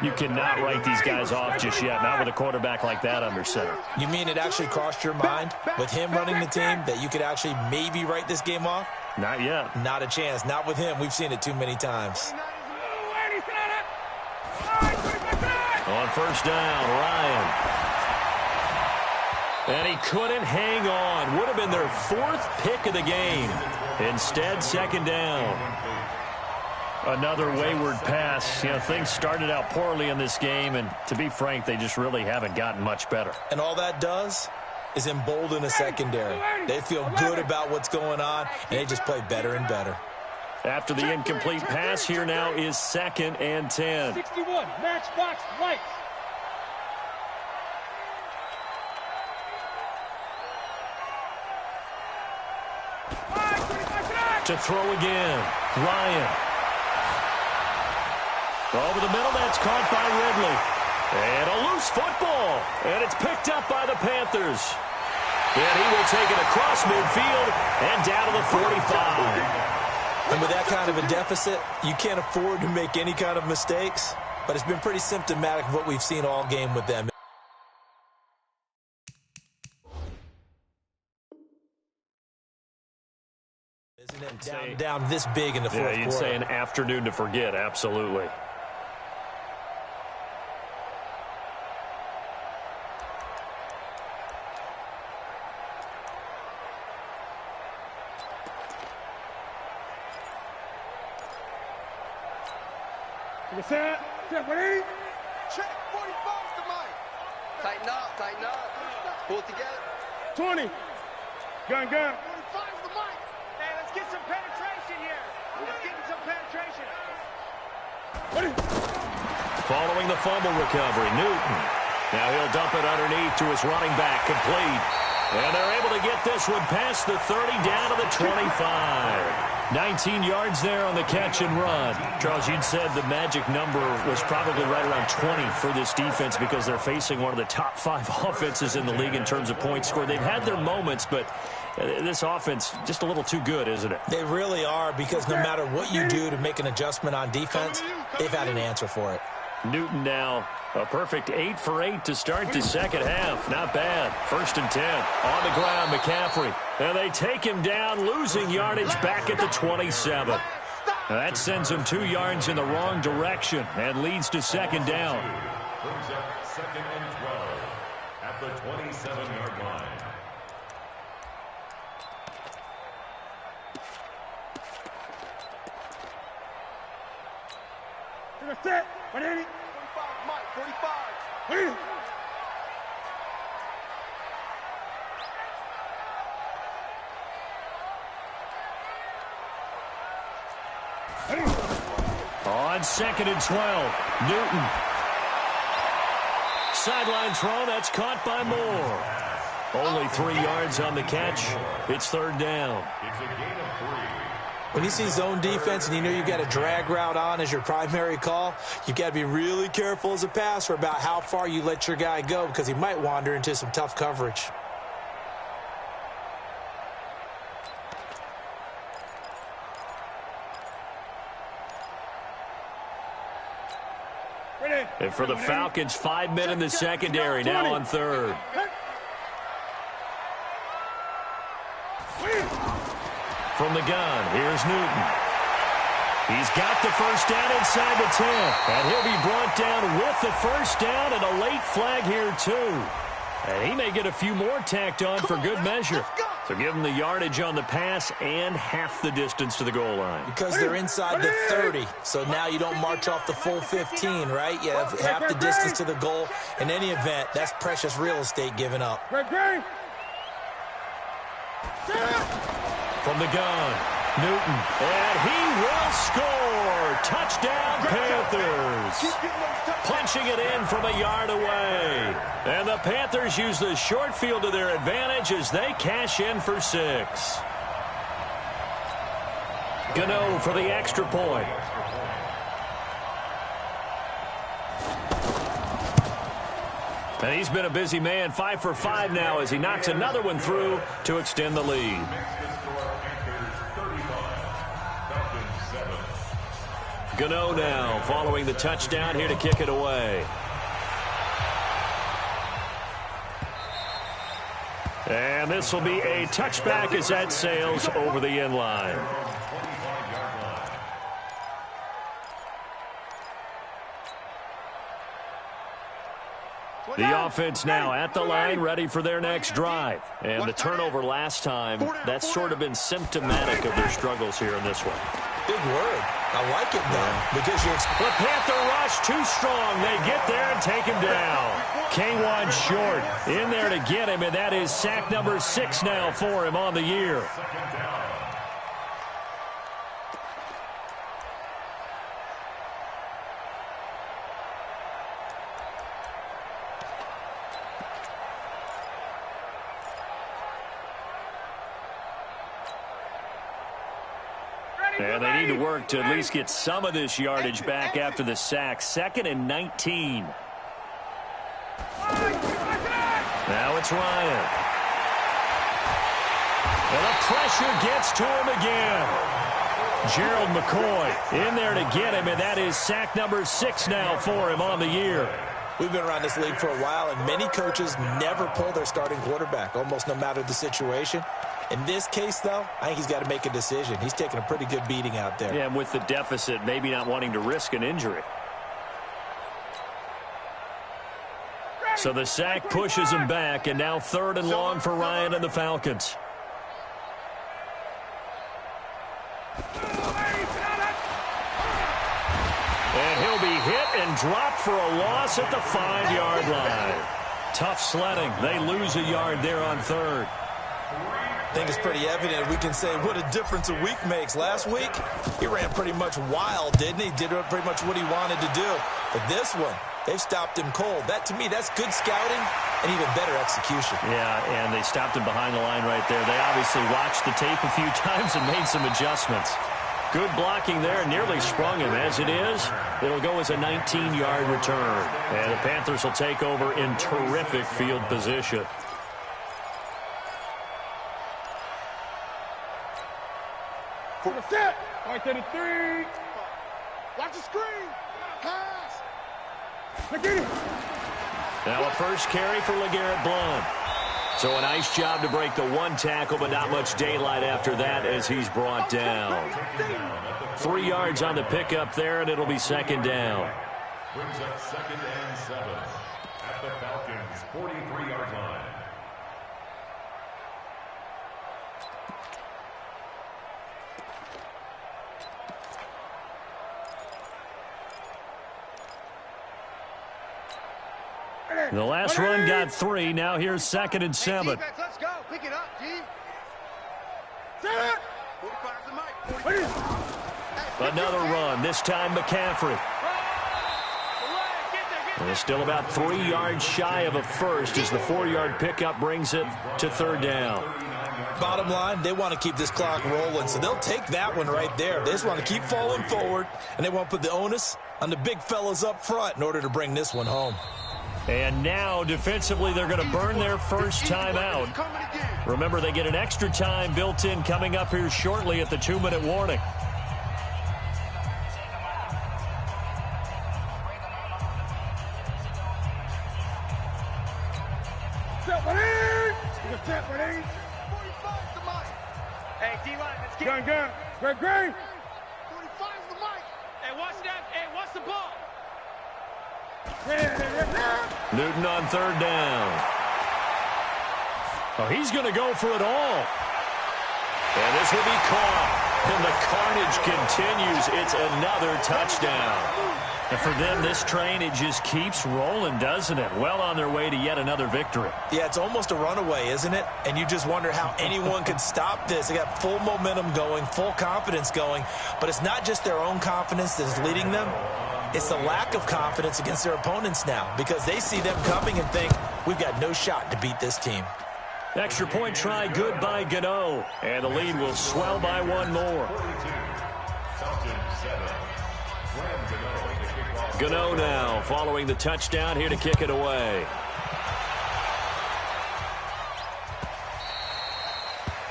F: You cannot write these guys off just yet, not with a quarterback like that under center.
G: You mean it actually crossed your mind with him running the team that you could actually maybe write this game off?
F: Not yet.
G: Not a chance. Not with him. We've seen it too many times.
F: On 1st down, Ryan. And he couldn't hang on. Would have been their 4th pick of the game. Instead, 2nd down. Another wayward pass. You know, things started out poorly in this game, and to be frank, they just really haven't gotten much better.
G: And all that does is embolden the secondary. They feel good about what's going on, and they just play better and better.
F: After the incomplete pass, here now is 2nd and 10.
H: 61, matchbox right.
F: To throw again, Ryan. Over the middle, that's caught by Ridley. And a loose football. And it's picked up by the Panthers. And he will take it across midfield and down to the 45.
G: And with that kind of a deficit, you can't afford to make any kind of mistakes. But it's been pretty symptomatic of what we've seen all game with them. Isn't it down this big in the fourth quarter?
F: Yeah, you'd say an afternoon to forget, absolutely.
H: Set, ready?
B: Check 45 to Mike. Tighten up, tighten up. Pull it together.
H: 20. Gun.
B: 45 to Mike. Hey, let's get some penetration here. Let's get some penetration.
H: Ready?
F: Following the fumble recovery, Newton. Now he'll dump it underneath to his running back, complete. And they're able to get this one past the 30 down to the 25. 19 yards there on the catch and run. Charles, you'd said the magic number was probably right around 20 for this defense because they're facing one of the top 5 offenses in the league in terms of points scored. They've had their moments, but this offense just a little too good, isn't it?
G: They really are, because no matter what you do to make an adjustment on defense, they've had an answer for it.
F: Newton now a perfect 8 for 8 to start the second half. Not bad. 1st and 10. On the ground, McCaffrey. And they take him down, losing yardage back at the 27. That sends him 2 yards in the wrong direction and leads to 2nd down.
I: Brings up 2nd and 12 at the 27-yard line.
H: Set, ready?
B: 45 Mike, 45.
H: Ready?
F: On 2nd and 12, Newton. Sideline throw, that's caught by Moore. Only 3 yards on the catch. It's 3rd down.
I: It's a gain of 3.
G: When you see zone defense and you know you've got a drag route on as your primary call, you've got to be really careful as a passer about how far you let your guy go because he might wander into some tough coverage.
F: And for the Falcons, 5 men in the secondary, now on 3rd. From the gun, here's Newton. He's got the first down inside the 10. And he'll be brought down with the first down and a late flag here, too. And he may get a few more tacked on for good measure. So give him the yardage on the pass and half the distance to the goal line.
G: Because they're inside the 30, so now you don't march off the full 15, right? You have half the distance to the goal. In any event, that's precious real estate given up.
F: From the gun, Newton, and he will score! Touchdown, Panthers! Punching it in from a yard away. And the Panthers use the short field to their advantage as they cash in for 6. Gano for the extra point. And he's been a busy man, 5 for 5 now as he knocks another one through to extend the lead. Gano now following the touchdown here to kick it away. And this will be a touchback as that sails over the end line. The offense now at the line, ready for their next drive. And the turnover last time, that's sort of been symptomatic of their struggles here in this one.
G: Big word. I like it, though, because
F: the Panther rush too strong. They get there and take him down. K1 short in there to get him, and that is sack number 6 now for him on the year. And they need to work to at least get some of this yardage back after the sack. 2nd and 19. Now it's Ryan. And the pressure gets to him again. Gerald McCoy in there to get him, and that is sack number 6 now for him on the year.
G: We've been around this league for a while, and many coaches never pull their starting quarterback, almost no matter the situation. In this case, though, I think he's got to make a decision. He's taking a pretty good beating out there.
F: Yeah, and with the deficit, maybe not wanting to risk an injury. So the sack pushes him back, and now 3rd and long for Ryan and the Falcons. And he'll be hit and dropped for a loss at the 5-yard line. Tough sledding. They lose a yard there on 3rd.
G: I think it's pretty evident. We can say what a difference a week makes. Last week, he ran pretty much wild, didn't he? Did pretty much what he wanted to do. But this one, they've stopped him cold. That, to me, that's good scouting and even better execution.
F: Yeah, and they stopped him behind the line right there. They obviously watched the tape a few times and made some adjustments. Good blocking there, nearly sprung him. As it is, it'll go as a 19-yard return. And the Panthers will take over in terrific field position.
H: For the set. Right to the 3. Watch the screen. Pass.
F: Now a first carry for LeGarrette Blount. So a nice job to break the 1 tackle, but not much daylight after that as he's brought down. 3 yards on the pickup there, and it'll be 2nd down.
I: Brings up 2nd and 7 at the Falcons' 43-yard line.
F: The last run got 3. Now here's 2nd and 7.
H: Hey, let's go. Pick it up, G. Set it. 45's the mic.
F: Another run, this time McCaffrey. And they're still about 3 yards shy of a first as the 4-yard pickup brings it to third down.
G: Bottom line, they want to keep this clock rolling, so they'll take that one right there. They just want to keep falling forward, and they want to put the onus on the big fellas up front in order to bring this one home.
F: And now, defensively, they're going to burn their first time out. Remember, they get an extra time built in coming up here shortly at the 2-minute warning.
H: Hey, D-line, let's get it. Great. 45's the mic. Hey, watch that. Hey, watch the ball.
F: Newton on third down. Oh, he's going to go for it all. And this will be caught. And the carnage continues. It's another touchdown. And for them, this train, it just keeps rolling, doesn't it? Well on their way to yet another victory.
G: Yeah, it's almost a runaway, isn't it? And you just wonder how anyone could stop this. They got full momentum going, full confidence going. But it's not just their own confidence that's leading them. It's the lack of confidence against their opponents now because they see them coming and think, we've got no shot to beat this team.
F: Extra point try good by Gano. And the lead will swell by one more. Gano now following the touchdown here to kick it away.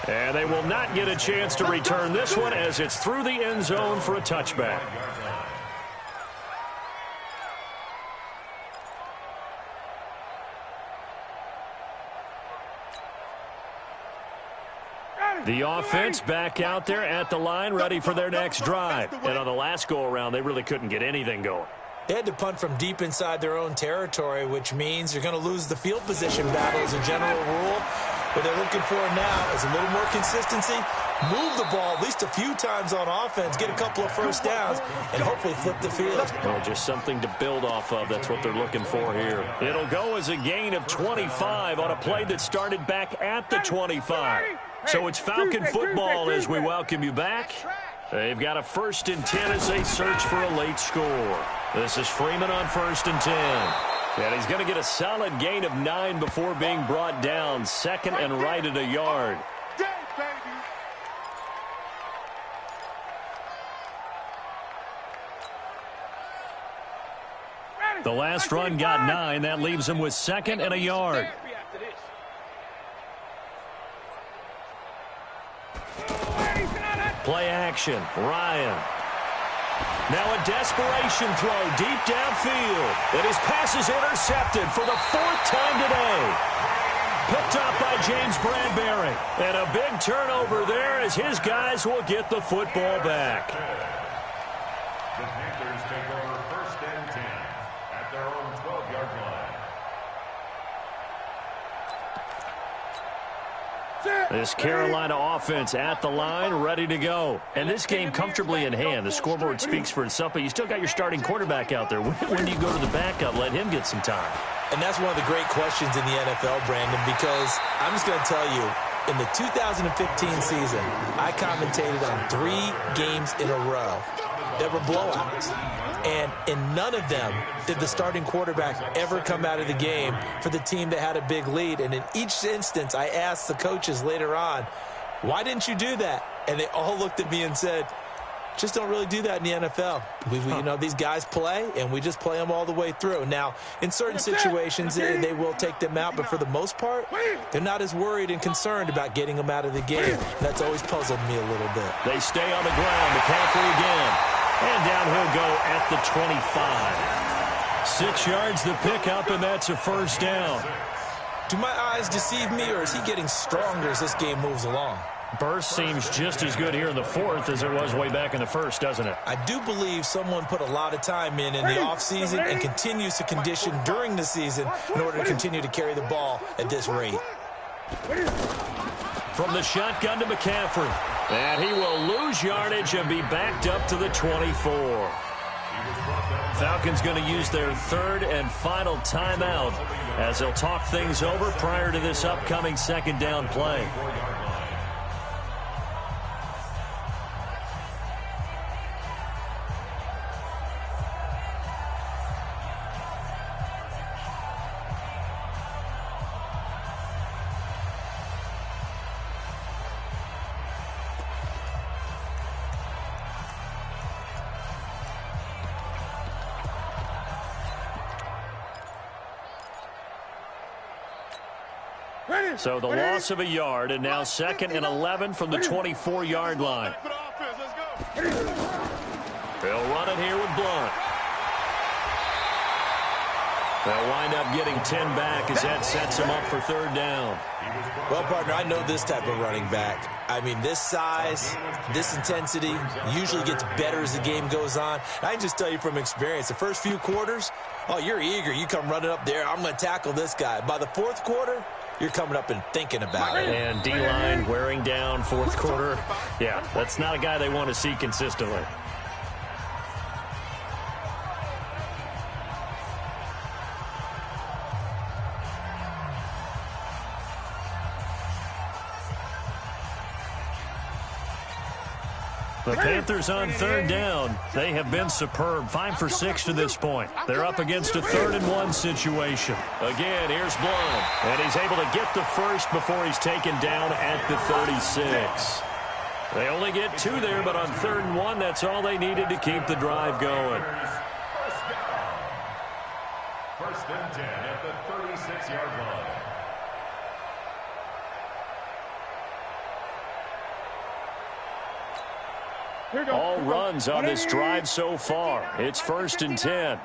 F: And they will not get a chance to return this one as it's through the end zone for a touchback. The offense back out there at the line, ready for their next drive. And on the last go-around, they really couldn't get anything going.
G: They had to punt from deep inside their own territory, which means you're going to lose the field position battle as a general rule. What they're looking for now is a little more consistency, move the ball at least a few times on offense, get a couple of first downs, and hopefully flip the field.
F: Well, just something to build off of. That's what they're looking for here. It'll go as a gain of 25 on a play that started back at the 25. So it's Falcon football as we welcome you back. They've got a 1st and 10 as they search for a late score. This is Freeman on 1st and 10. And he's going to get a solid gain of 9 before being brought down. 2nd and right at a yard. The last run got 9. That leaves him with 2nd and a yard. Play action. Ryan. Now a desperation throw deep downfield. And his pass is intercepted for the 4th time today. Picked up by James Bradbury. And a big turnover there as his guys will get the football back.
I: The Panthers take over 1st and 10 at their own 12-yard line.
F: This Carolina offense at the line, ready to go. And this game comfortably in hand. The scoreboard speaks for itself, but you still got your starting quarterback out there. When do you go to the backup? Let him get some time.
G: And that's one of the great questions in the NFL, Brandon, because I'm just going to tell you, in the 2015 season, I commentated on 3 games in a row that were blowouts. And in none of them did the starting quarterback ever come out of the game for the team that had a big lead. And in each instance, I asked the coaches later on, why didn't you do that? And they all looked at me and said, just don't really do that in the NFL. You know, these guys play, and we just play them all the way through. Now, in certain situations, they will take them out, but for the most part, they're not as worried and concerned about getting them out of the game. That's always puzzled me a little bit.
F: They stay on the ground. McCaffrey again. And down he'll go at the 25. 6 yards the pickup, and that's a 1st down.
G: Do my eyes deceive me, or is he getting stronger as this game moves along?
F: Burst seems just as good here in the 4th as it was way back in the 1st, doesn't it?
G: I do believe someone put a lot of time in the offseason and continues to condition during the season in order to continue to carry the ball at this rate.
F: From the shotgun to McCaffrey. And he will lose yardage and be backed up to the 24. Falcons going to use their 3rd and final timeout as they'll talk things over prior to this upcoming 2nd down play. So the loss of a yard, and now 2nd and 11 from the 24-yard line. They'll run it here with Blunt. They'll wind up getting 10 back as that sets him up for 3rd down.
G: Well, partner, I know this type of running back. I mean, this size, this intensity usually gets better as the game goes on. And I can just tell you from experience, the first few quarters, oh, you're eager. You come running up there, I'm going to tackle this guy. By the 4th quarter, you're coming up and thinking about it.
F: And D-line wearing down 4th quarter. Yeah, that's not a guy they want to see consistently. The Panthers on 3rd down. They have been superb. 5 for 6 to this point. They're up against a 3rd and 1 situation. Again, here's Blunt. And he's able to get the first before he's taken down at the 36. They only get 2 there, but on 3rd and 1, that's all they needed to keep the drive going.
I: First and 10 at the 36-yard line.
F: All runs on this drive so far. It's 1st and 10.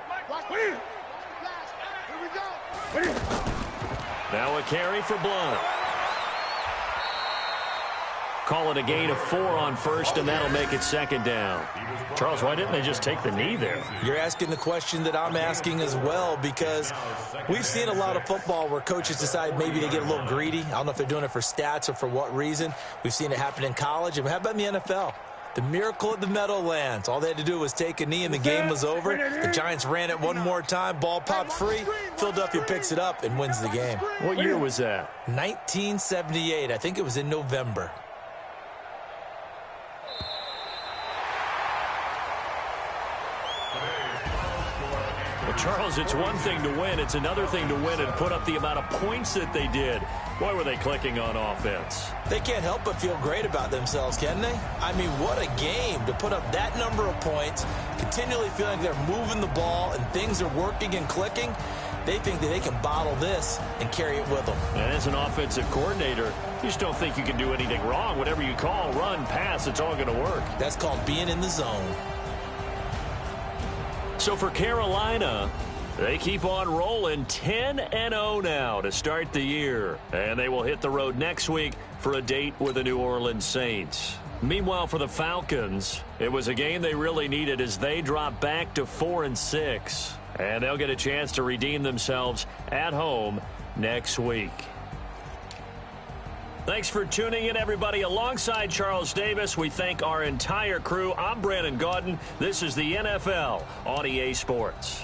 F: Now a carry for Blunt. Call it a gain of 4 on 1st, and that'll make it 2nd down. Charles, why didn't they just take the knee there?
G: You're asking the question that I'm asking as well, because we've seen a lot of football where coaches decide maybe they get a little greedy. I don't know if they're doing it for stats or for what reason. We've seen it happen in college. And how about in the NFL? The miracle at the Meadowlands. All they had to do was take a knee and the game was over. The Giants ran it one more time. Ball popped free. Philadelphia picks it up and wins the game.
F: What year was that?
G: 1978. I think it was in November.
F: Well, Charles, it's one thing to win. It's another thing to win and put up the amount of points that they did. Why were they clicking on offense?
G: They can't help but feel great about themselves, can they? I mean, what a game to put up that number of points, continually feeling they're moving the ball and things are working and clicking. They think that they can bottle this and carry it with them.
F: And as an offensive coordinator, you just don't think you can do anything wrong. Whatever you call, run, pass, it's all going to work.
G: That's called being in the zone.
F: So for Carolina, they keep on rolling 10-0 now to start the year. And they will hit the road next week for a date with the New Orleans Saints. Meanwhile, for the Falcons, it was a game they really needed as they drop back to 4-6. And they'll get a chance to redeem themselves at home next week. Thanks for tuning in, everybody. Alongside Charles Davis, we thank our entire crew. I'm Brandon Gaudin. This is the NFL on EA Sports.